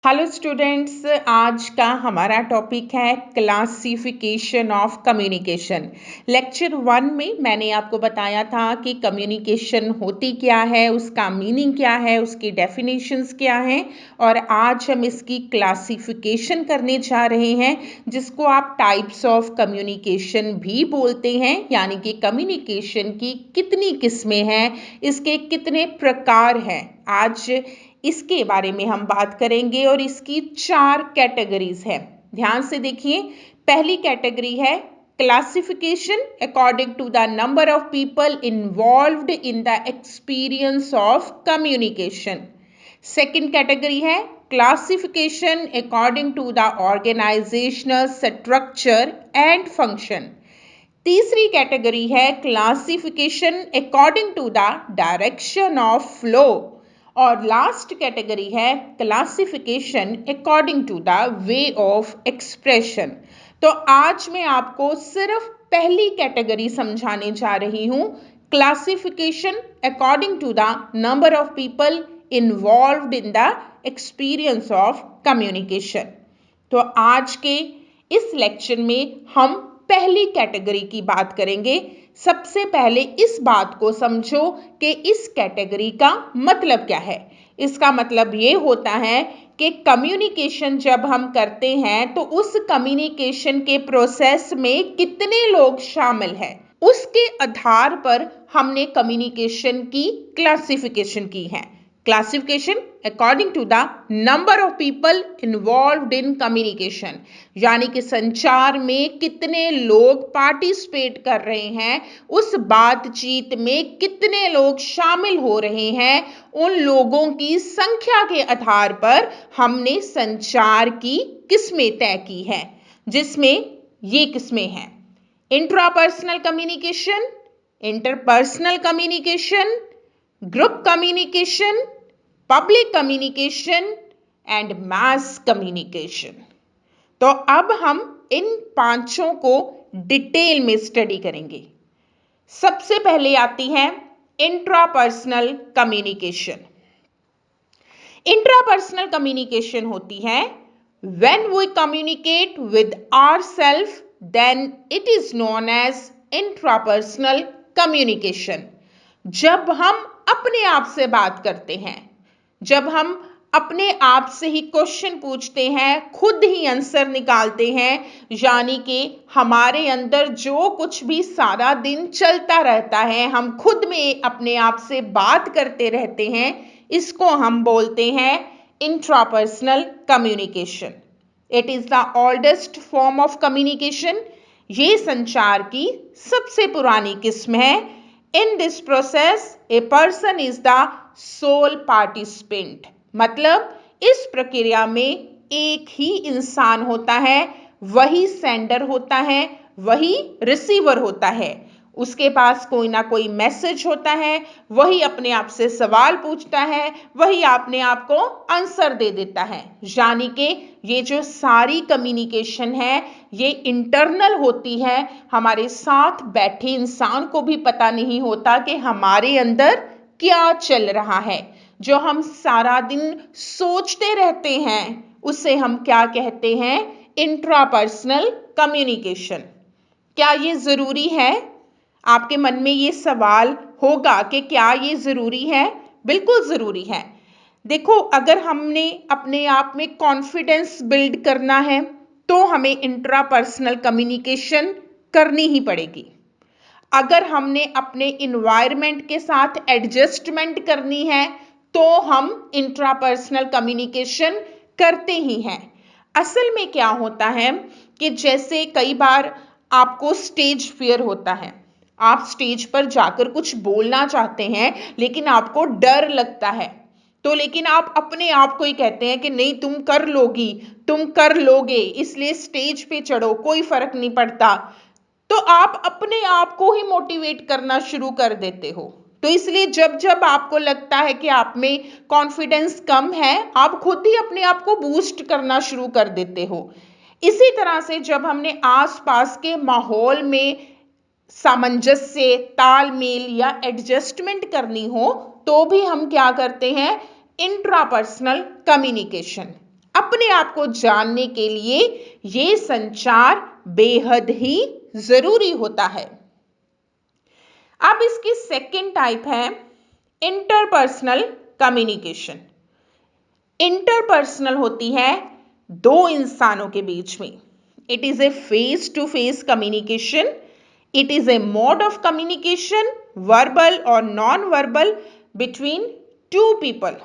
Hello students, आज का हमारा टॉपिक है क्लासिफिकेशन ऑफ कम्युनिकेशन। लेक्चर 1 में मैंने आपको बताया था कि कम्युनिकेशन होती क्या है, उसका मीनिंग क्या है, उसकी डेफिनेशंस क्या हैं, और आज हम इसकी क्लासिफिकेशन करने जा रहे हैं, जिसको आप टाइप्स ऑफ कम्युनिकेशन भी बोलते हैं। यानी कि कम्युनिकेशन की कितनी किस्में हैं, इसके कितने प्रकार हैं, आज इसके बारे में हम बात करेंगे। और इसकी 4 कैटेगरीज हैं। ध्यान से देखिए, पहली कैटेगरी है classification according to the number of people involved in the experience of communication. Second category है classification according to the organisational structure and function. तीसरी कैटेगरी है classification according to the direction of flow. और last category है classification according to the way of expression. तो आज मैं आपको सिर्फ पहली कैटेगरी समझाने जा रही हूं, classification according to the number of people involved in the experience of communication. तो आज के इस लेक्चर में हम पहली कैटेगरी की बात करेंगे। सबसे पहले इस बात को समझो कि इस कैटेगरी का मतलब क्या है। इसका मतलब ये होता है कि कम्युनिकेशन जब हम करते हैं तो उस कम्युनिकेशन के प्रोसेस में कितने लोग शामिल हैं, उसके आधार पर हमने कम्युनिकेशन की क्लासिफिकेशन की है। Classification according to the number of people involved in communication, यानी कि संचार में कितने लोग पार्टिसिपेट कर रहे हैं, उस बातचीत में कितने लोग शामिल हो रहे हैं, उन लोगों की संख्या के आधार पर हमने संचार की किस्में तय की है, जिसमें ये किस्में हैं intrapersonal communication, interpersonal communication, group communication, public communication and mass communication. तो अब हम इन पांचों को डिटेल में स्टडी करेंगे। सबसे पहले आती है इंट्रापर्सनल कम्युनिकेशन। इंट्रापर्सनल कम्युनिकेशन होती है when we communicate with ourselves, then it is known as intrapersonal communication। जब हम अपने आप से बात करते हैं, जब हम अपने आप से ही क्वेश्चन पूछते हैं, खुद ही आंसर निकालते हैं, यानी कि हमारे अंदर जो कुछ भी सारा दिन चलता रहता है, हम खुद में अपने आप से बात करते रहते हैं, इसको हम बोलते हैं intrapersonal communication. It is the oldest form of communication. ये संचार की सबसे पुरानी किस्म है। In this process a person is the sole participant, मतलब इस प्रक्रिया में एक ही इंसान होता है, वही सेंडर होता है, वही रिसीवर होता है। उसके पास कोई ना कोई मैसेज होता है, वही अपने आप से सवाल पूछता है, वही अपने आप को आंसर दे देता है। यानी कि ये जो सारी कम्युनिकेशन है ये इंटरनल होती है। हमारे साथ बैठे इंसान को भी पता नहीं होता कि हमारे अंदर क्या चल रहा है। जो हम सारा दिन सोचते रहते हैं उसे हम क्या कहते हैं, इंट्रापर्सनल कम्युनिकेशन। क्या ये जरूरी है? आपके मन में ये सवाल होगा कि क्या ये जरूरी है? बिल्कुल जरूरी है। देखो, अगर हमने अपने आप में कॉन्फिडेंस बिल्ड करना है तो हमें इंट्रापर्सनल कम्युनिकेशन करनी ही पड़ेगी। अगर हमने अपने इन्वायरमेंट के साथ एडजस्टमेंट करनी है तो हम इंट्रापर्सनल कम्युनिकेशन करते ही हैं। असल में क्या होता है कि जैसे कई बार आपको स्टेज फियर होता है, आप स्टेज पर जाकर कुछ बोलना चाहते हैं लेकिन आपको डर लगता है, तो लेकिन आप अपने आप को ही कहते हैं कि नहीं, तुम कर लोगी, तुम कर लोगे, इसलिए स्टेज पे चढ़ो, कोई फर्क नहीं पड़ता। तो आप अपने आप को ही मोटिवेट करना शुरू कर देते हो। तो इसलिए जब जब आपको लगता है कि आप में कॉन्फिडेंस कम है, आप खुद ही अपने आप को बूस्ट करना शुरू कर देते हो। इसी तरह से जब हमने आसपास के माहौल में सामंजस्य, तालमेल या एडजस्टमेंट करनी हो तो भी हम क्या करते हैं, इंट्रापर्सनल कम्युनिकेशन। अपने आप को जानने के लिए ये संचार बेहद ही जरूरी होता है। अब इसकी सेकंड टाइप है इंटरपर्सनल कम्युनिकेशन। इंटरपर्सनल होती है दो इंसानों के बीच में। It is a face to face communication. It is a mode of communication, verbal और non verbal, between two people.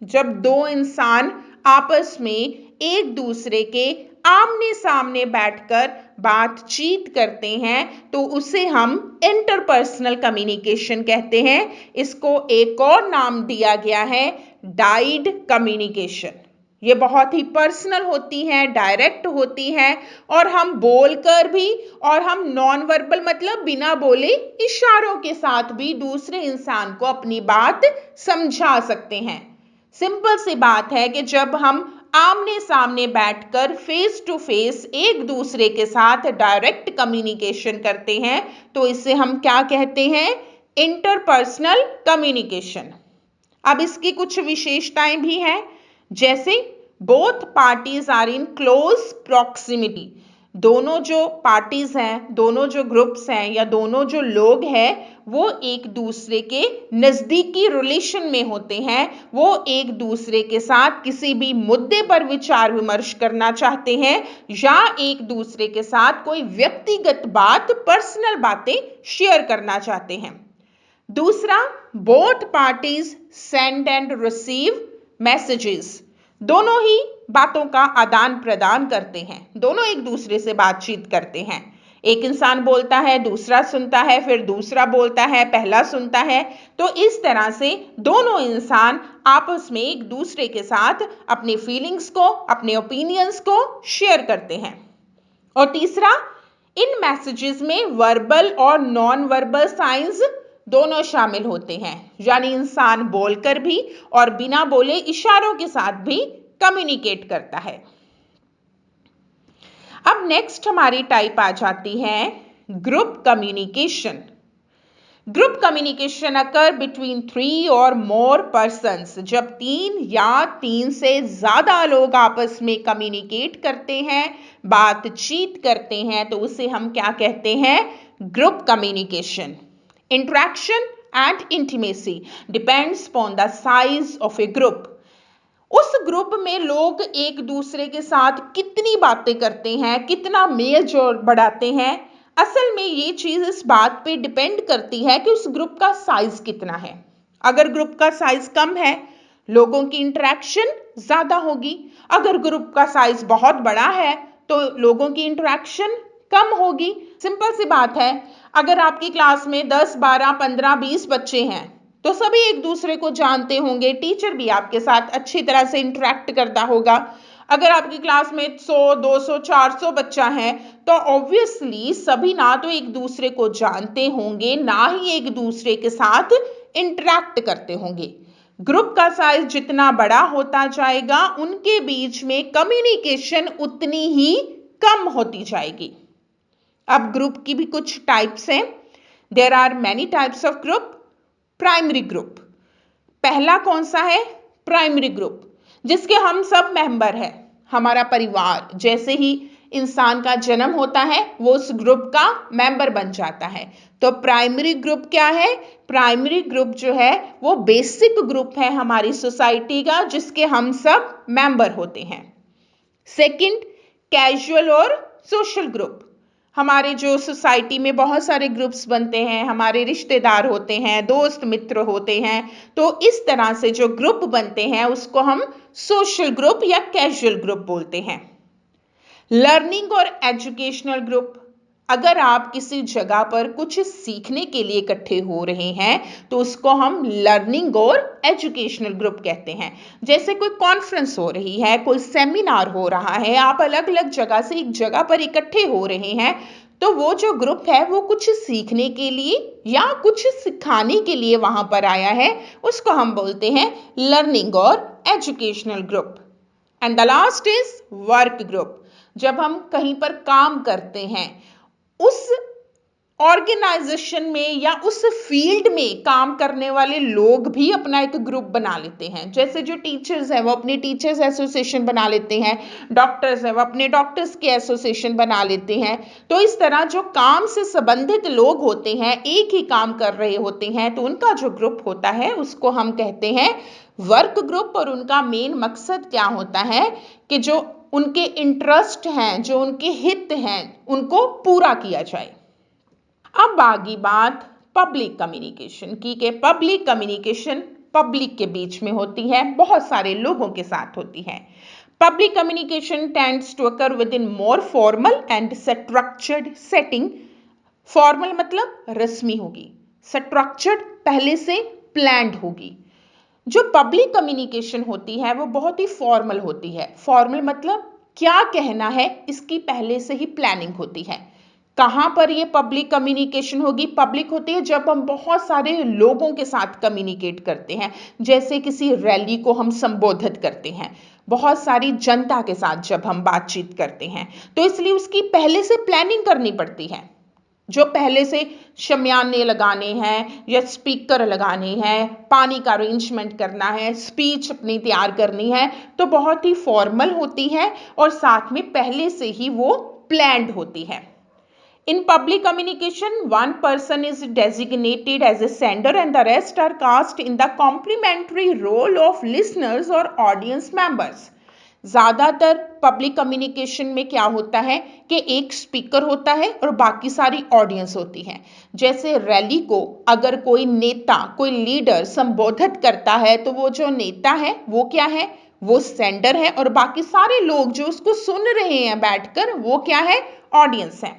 जब दो इंसान आपस में एक दूसरे के आमने सामने बैठकर बातचीत करते हैं तो उसे हम इंटरपर्सनल कम्युनिकेशन कहते हैं। इसको एक और नाम दिया गया है डाइड कम्युनिकेशन। ये बहुत ही पर्सनल होती हैं, डायरेक्ट होती हैं और हम बोलकर भी और हम नॉन वर्बल मतलब बिना बोले इशारों के साथ भी दूसरे इंसान को अपनी बात समझा सकते हैं। सिंपल सी बात है कि जब हम आमने सामने बैठकर फेस टू फेस एक दूसरे के साथ डायरेक्ट कम्युनिकेशन करते हैं तो इसे हम क्या कहते हैं? Interpersonal communication. अब इसकी कुछ विशेषताएं भी हैं, जैसे both parties are in close proximity. दोनों जो पार्टीज हैं, दोनों जो ग्रुप्स हैं या दोनों जो लोग हैं वो एक दूसरे के नजदीकी रिलेशन में होते हैं। वो एक दूसरे के साथ किसी भी मुद्दे पर विचार विमर्श करना चाहते हैं या एक दूसरे के साथ कोई व्यक्तिगत बात, पर्सनल बातें शेयर करना चाहते हैं। दूसरा, both parties send and receive messages. दोनों ही बातों का आदान प्रदान करते हैं, दोनों एक दूसरे से बातचीत करते हैं। एक इंसान बोलता है, दूसरा सुनता है, फिर दूसरा बोलता है, पहला सुनता है। तो इस तरह से दोनों इंसान आपस में एक दूसरे के साथ अपने फीलिंग्स को, अपने ओपिनियंस को शेयर करते हैं। और तीसरा, इन मैसेजेस में वर्बल और नॉन वर्बल साइंस दोनों शामिल होते हैं, यानी इंसान बोलकर भी और बिना बोले इशारों के साथ भी कम्युनिकेट करता है। अब नेक्स्ट हमारी टाइप आ जाती है group communication. Group communication occur between 3 और मोर पर्सन्स। जब 3 या 3 से ज्यादा लोग आपस में कम्युनिकेट करते हैं, बातचीत करते हैं तो उसे हम क्या कहते हैं? Group communication. Interaction and intimacy depends upon the size of A group. उस ग्रुप में लोग एक दूसरे के साथ कितनी बातें करते हैं, कितना मेल जोल बढ़ाते हैं, असल में ये चीज इस बात पे डिपेंड करती है कि उस ग्रुप का साइज कितना है। अगर ग्रुप का साइज कम है, लोगों की इंटरेक्शन ज्यादा होगी। अगर ग्रुप का साइज बहुत बड़ा है तो लोगों की इंटरेक्शन कम होगी। सिंपल सी बात है, अगर आपकी क्लास में 10, 12, 15, 20 बच्चे हैं तो सभी एक दूसरे को जानते होंगे, टीचर भी आपके साथ अच्छी तरह से इंटरेक्ट करता होगा। अगर आपकी क्लास में 100, 200, 400 बच्चा है तो ऑब्वियसली सभी ना तो एक दूसरे को जानते होंगे, ना ही एक दूसरे के साथ इंटरेक्ट करते होंगे। ग्रुप का साइज जितना बड़ा होता जाएगा उनके बीच में कम्युनिकेशन उतनी ही कम होती जाएगी। अब ग्रुप की भी कुछ टाइप्स हैं। There are many types of group. Primary group, पहला कौन सा है? प्राइमरी ग्रुप, जिसके हम सब मेंबर हैं, हमारा परिवार। जैसे ही इंसान का जन्म होता है वो उस ग्रुप का मेंबर बन जाता है। तो प्राइमरी ग्रुप क्या है? प्राइमरी ग्रुप जो है वो बेसिक ग्रुप है हमारी सोसाइटी का, जिसके हम सब मेंबर होते हैं। सेकंड, कैजुअल और सोशल ग्रुप। हमारे जो सोसाइटी में बहुत सारे ग्रुप्स बनते हैं, हमारे रिश्तेदार होते हैं, दोस्त मित्र होते हैं, तो इस तरह से जो ग्रुप बनते हैं उसको हम सोशल ग्रुप या कैजुअल ग्रुप बोलते हैं। लर्निंग और एजुकेशनल ग्रुप, अगर आप किसी जगह पर कुछ सीखने के लिए इकट्ठे हो रहे हैं तो उसको हम लर्निंग और एजुकेशनल ग्रुप कहते हैं। जैसे कोई कॉन्फ्रेंस हो रही है, कोई सेमिनार हो रहा है, आप अलग अलग जगह से एक जगह पर इकट्ठे हो रहे हैं तो वो जो ग्रुप है वो कुछ सीखने के लिए या कुछ सिखाने के लिए वहां पर आया है, उसको हम बोलते हैं लर्निंग और educational group. And the last is work group. जब हम कहीं पर काम करते हैं, उस ऑर्गेनाइजेशन में या उस फील्ड में काम करने वाले लोग भी अपना एक ग्रुप बना लेते हैं। जैसे जो टीचर्स हैं वो अपने टीचर्स एसोसिएशन बना लेते हैं, डॉक्टर्स हैं वो अपने डॉक्टर्स के एसोसिएशन बना लेते हैं। तो इस तरह जो काम से संबंधित लोग होते हैं, एक ही काम कर रहे होते हैं, तो उनका जो ग्रुप होता है उसको हम कहते हैं वर्क ग्रुप। और उनका मेन मकसद क्या होता है कि जो उनके इंटरेस्ट हैं, जो उनके हित हैं, उनको पूरा किया जाए। अब आगे बात पब्लिक कम्युनिकेशन की, कि पब्लिक कम्युनिकेशन पब्लिक के बीच में होती है, बहुत सारे लोगों के साथ होती है। Public communication tends to occur within more formal and structured setting. Formal मतलब रस्मी होगी, स्ट्रक्चर्ड पहले से प्लान्ड होगी। जो पब्लिक कम्युनिकेशन होती है वो बहुत ही फॉर्मल होती है। फॉर्मल मतलब क्या कहना है इसकी पहले से ही प्लानिंग होती है। कहां पर ये पब्लिक कम्युनिकेशन होगी? पब्लिक होती है जब हम बहुत सारे लोगों के साथ कम्युनिकेट करते हैं। जैसे किसी रैली को हम संबोधित करते हैं, बहुत सारी जनता के साथ जब हम बातचीत करते हैं, तो इसलिए उसकी पहले से प्लानिंग करनी पड़ती है। जो पहले से शमियाने लगाने हैं या स्पीकर लगाने हैं, पानी का अरेंजमेंट करना है, स्पीच अपनी तैयार करनी है, तो बहुत ही फॉर्मल होती है और साथ में पहले से ही वो प्लान्ड होती है। In public communication, one person is designated as a sender and the rest are cast in the complementary role of listeners or audience members. ज्यादातर पब्लिक कम्युनिकेशन में क्या होता है कि एक स्पीकर होता है और बाकी सारी ऑडियंस होती है। जैसे रैली को अगर कोई नेता, कोई लीडर संबोधित करता है, तो वो जो नेता है वो क्या है? वो सेंडर है, और बाकी सारे लोग जो उसको सुन रहे हैं बैठकर, वो क्या है? ऑडियंस है।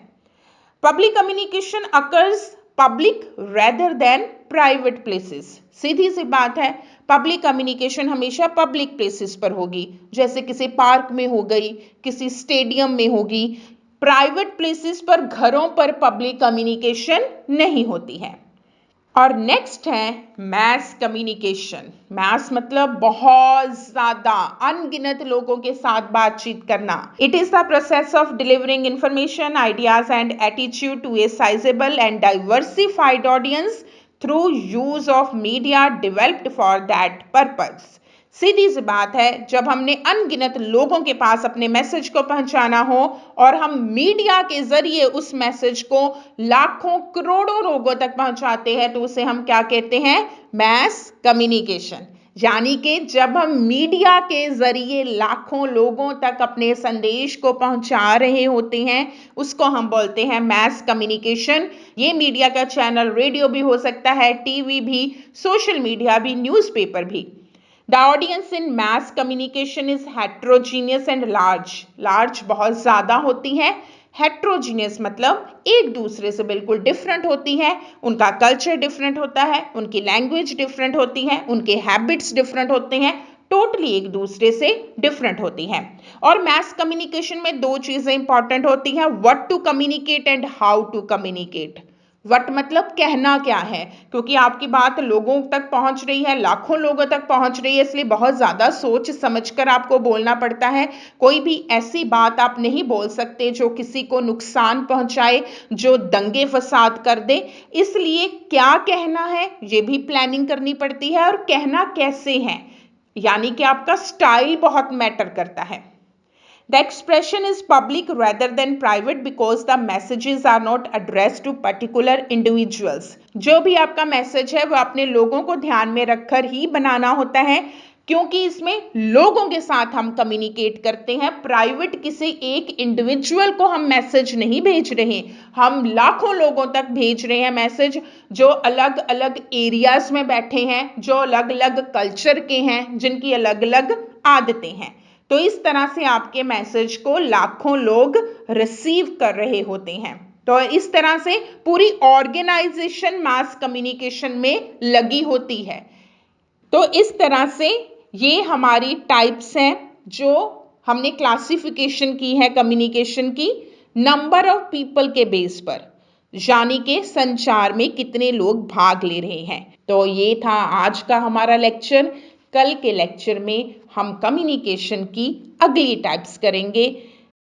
Public communication occurs public rather than private places. सीधी सी बात है, पब्लिक कम्युनिकेशन हमेशा पब्लिक प्लेसेस पर होगी। जैसे किसी पार्क में हो गई, किसी स्टेडियम में होगी। प्राइवेट प्लेसेस पर, घरों पर पब्लिक कम्युनिकेशन नहीं होती है। और नेक्स्ट है मैस कम्युनिकेशन। मैस मतलब बहुत ज्यादा, अनगिनत लोगों के साथ बातचीत करना। It is the process of delivering information, ideas and attitude to a sizable and diversified audience through use of media developed for that purpose. सीधी सी बात है, जब हमने अनगिनत लोगों के पास अपने मैसेज को पहुंचाना हो और हम मीडिया के जरिए उस मैसेज को लाखों करोड़ों लोगों तक पहुंचाते हैं, तो उसे हम क्या कहते हैं? Mess communication. यानी कि जब हम मीडिया के जरिए लाखों लोगों तक अपने संदेश को पहुंचा रहे होते हैं, उसको हम बोलते हैं मैस कम्युनिकेशन। ये मीडिया का चैनल रेडियो भी हो सकता है, टीवी भी, सोशल मीडिया भी, न्यूज़पेपर भी। The audience in mass communication is heterogeneous and large. Large बहुत ज़्यादा होती है, heterogeneous मतलब एक दूसरे से बिल्कुल डिफरेंट होती है। उनका कल्चर डिफरेंट होता है, उनकी लैंग्वेज डिफरेंट होती है, उनके हैबिट्स डिफरेंट होते हैं, टोटली एक दूसरे से डिफरेंट होती है। और मैस कम्युनिकेशन में दो चीज़ें इंपॉर्टेंट होती हैं, what to communicate and how to communicate. What मतलब कहना क्या है, क्योंकि आपकी बात लोगों तक पहुंच रही है, लाखों लोगों तक पहुंच रही है, इसलिए बहुत ज्यादा सोच समझकर आपको बोलना पड़ता है। कोई भी ऐसी बात आप नहीं बोल सकते जो किसी को नुकसान पहुंचाए, जो दंगे फसाद कर दे। इसलिए क्या कहना है ये भी प्लानिंग करनी पड़ती है, और कहना कैसे है, यानी कि आपका स्टाइल बहुत मैटर करता है। The expression is public rather than private because the messages are not addressed to particular individuals. जो भी आपका मैसेज है वो अपने लोगों को ध्यान में रखकर ही बनाना होता है, क्योंकि इसमें लोगों के साथ हम कम्युनिकेट करते हैं। प्राइवेट किसी एक इंडिविजुअल को हम मैसेज नहीं भेज रहे, हम लाखों लोगों तक भेज रहे हैं मैसेज, जो अलग अलग एरियाज में बैठे हैं, जो अलग अलग कल्चर के हैं, जिनकी अलग अलग आदतें हैं। तो इस तरह से आपके मैसेज को लाखों लोग रिसीव कर रहे होते हैं। तो इस तरह से पूरी ऑर्गेनाइजेशन मास कम्युनिकेशन में लगी होती है। तो इस तरह से ये हमारी टाइप्स हैं जो हमने क्लासिफिकेशन की है कम्युनिकेशन की, नंबर ऑफ पीपल के बेस पर, यानी कि संचार में कितने लोग भाग ले रहे हैं। तो ये था आज का हमारा लेक्चर। कल के लेक्चर में हम कम्युनिकेशन की अगली टाइप्स करेंगे।